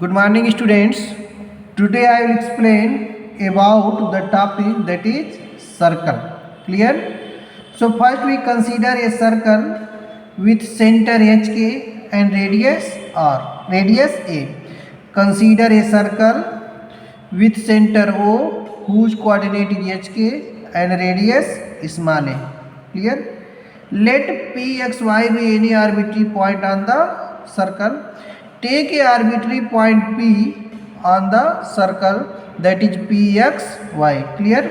Good morning, students. Today I will explain about the topic that is circle. Clear? So first we consider a circle with center HK and radius R. Radius A. Consider a circle with center O whose coordinate is HK and radius small a. Clear? Let Pxy be any arbitrary point on the circle. Take a arbitrary point P on the circle, that is Pxy. Clear?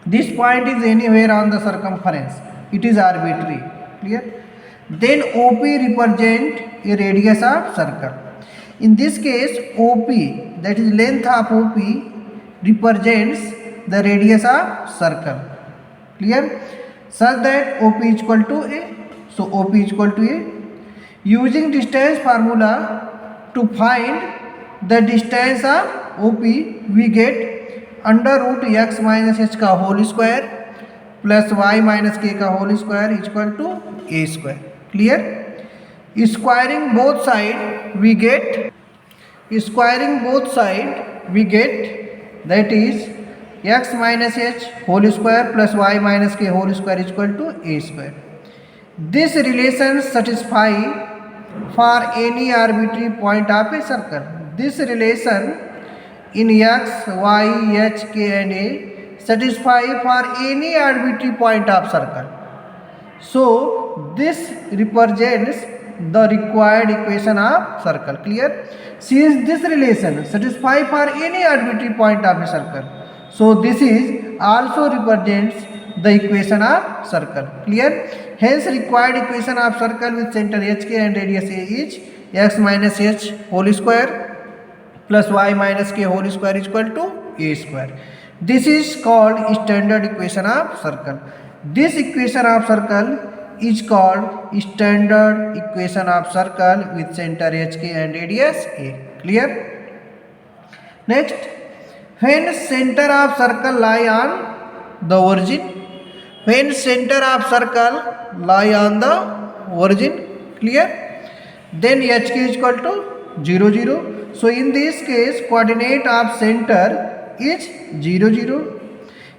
This point is anywhere on the circumference. It is arbitrary. Clear? Then OP represent a radius of circle. In this case, OP, that is length of OP, represents the radius of circle. Clear? Such that OP is equal to A. So OP is equal to A. Using distance formula to find the distance of OP, we get under root x minus h का whole square plus y minus k का whole square is equal to a square. Clear? Squaring both side we get that is x minus h whole square plus y minus k whole square is equal to a square. This relation satisfy for any arbitrary point of a circle. This relation in x, y, h, k and a satisfy for any arbitrary point of circle. So this represents the required equation of circle. Clear? Since this relation satisfy for any arbitrary point of a circle, so this is also represents the equation of circle. Clear? Hence required equation of circle with center HK and radius A is x minus h whole square plus y minus k whole square is equal to a square. This is called standard equation of circle. This equation of circle is called standard equation of circle with center HK and radius A. Clear? Next, when center of circle lie on the origin, when center of circle lie on the origin, clear? Then HK is equal to 0, 0. So in this case, coordinate of center is 0, 0.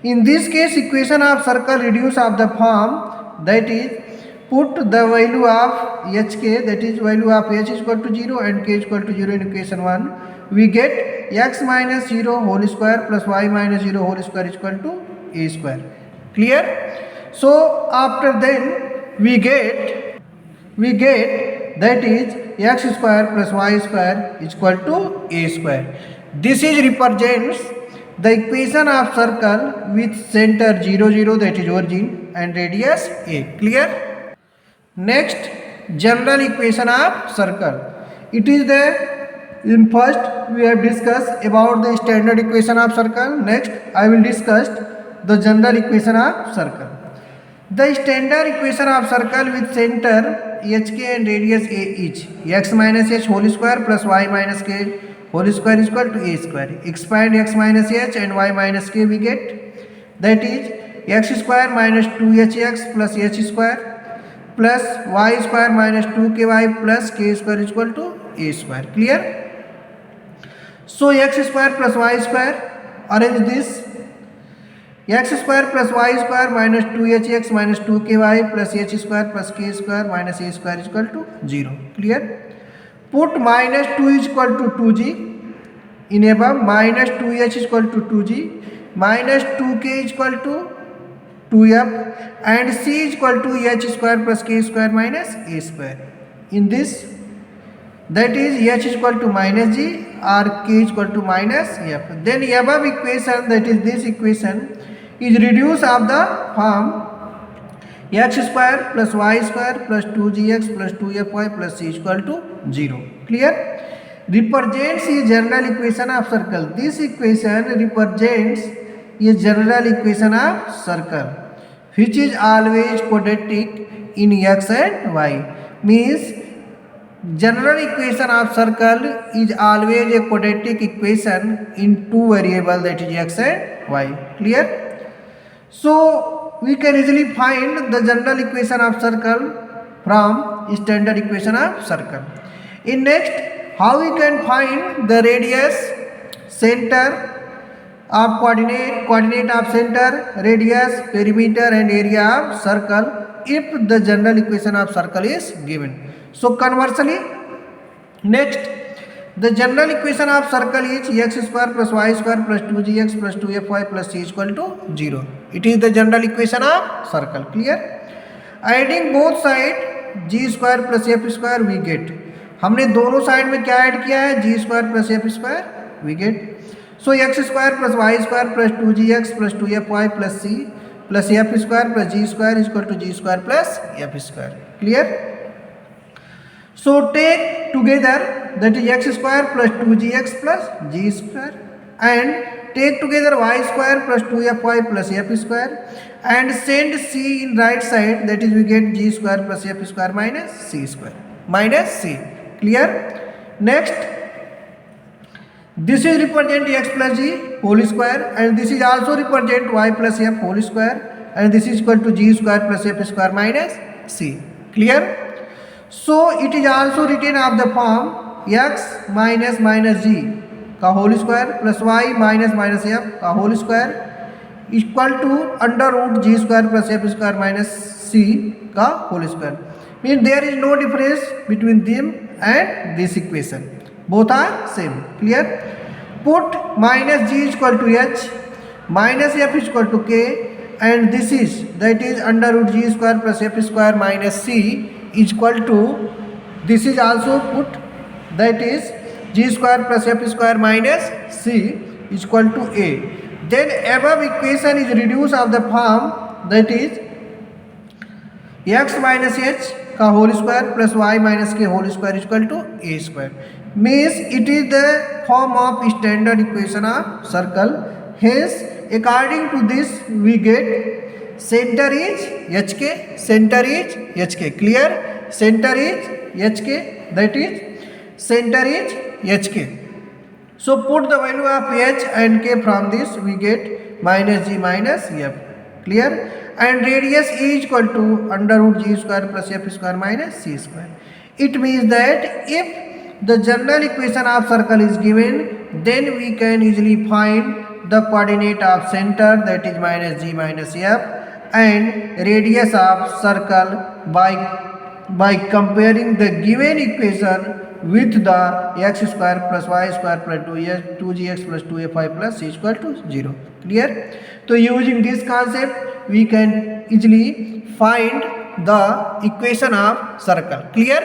In this case, equation of circle reduce of the form, that is, put the value of HK, that is value of h is equal to 0 and k is equal to 0 in equation 1. We get x minus 0 whole square plus y minus 0 whole square is equal to a square. Clear? So after then we get that is x square plus y square is equal to a square. This is represents the equation of circle with center 0, 0, that is origin, and radius a. Clear? Next, general equation of circle. It is there. In first we have discussed about the standard equation of circle. Next I will discuss the general equation of circle. The standard equation of circle with center HK and radius A is x minus h whole square plus y minus k whole square is equal to a square. Expand x minus h and y minus k, we get that is x square minus 2hx plus h square plus y square minus 2ky plus k square is equal to a square. Clear? So x square plus y square, arrange this. X square plus y square minus 2hx minus 2ky plus h square plus k square minus a square is equal to 0. Clear? Put minus 2 is equal to 2g in above, minus 2h is equal to 2g, minus 2k is equal to 2f, and c is equal to h square plus k square minus a square. In this, that is h is equal to minus g or k is equal to minus f. Then above equation, that is this equation, is reduced of the form x square plus y square plus 2gx plus 2fy plus c is equal to 0. Clear? Represents a general equation of circle. This equation represents a general equation of circle which is always quadratic in x and y. Means general equation of circle is always a quadratic equation in two variables, that is x and y. Clear? So we can easily find the general equation of circle from standard equation of circle. In next, how we can find the radius, center of coordinate of center, radius, perimeter and area of circle if the general equation of circle is given. So conversely, next, the general equation of circle is x square plus y square plus 2gx plus 2fy plus c is equal to 0. It is the general equation of circle. Clear? Adding both side g square plus f square we get. हमने दोनों side में क्या add किया है? g square plus f square we get. So x square plus y square plus 2gx plus 2fy plus c plus f square plus g square is equal to g square plus f square. Clear? So take together, that is x square plus 2gx plus g square, and take together y square plus 2fy plus f square, and send c in right side, that is we get g square plus f square minus c square minus c. Clear? Next, this is represent x plus g whole square, and this is also represent y plus f whole square, and this is equal to g square plus f square minus c. Clear? So it is also written of the form x minus minus g का whole square plus y minus minus f का whole square equal to under root G square plus F square minus c का whole square. Mean there is no difference between them and this equation, both are same. Clear? Put minus G equal to H minus F equal to K, and this is that is under root G square plus F square minus c is equal to, this is also put, that is g square plus f square minus c is equal to a. Then above equation is reduced of the form, that is x minus h का whole square plus y minus k whole square is equal to a square. Means it is the form of standard equation of circle. Hence according to this we get center is hk, center is hk. Clear? Center is hk, that is center is hk. So put the value of h and k from this, we get minus g minus f. Clear? And radius is equal to under root g square plus f square minus c square. It means that if the general equation of circle is given, then we can easily find the coordinate of center, that is minus g minus f, and radius of circle by comparing the given equation with the x square plus y square plus 2gx plus 2fy plus c equal to 0. Clear? So using this concept we can easily find the equation of circle. Clear?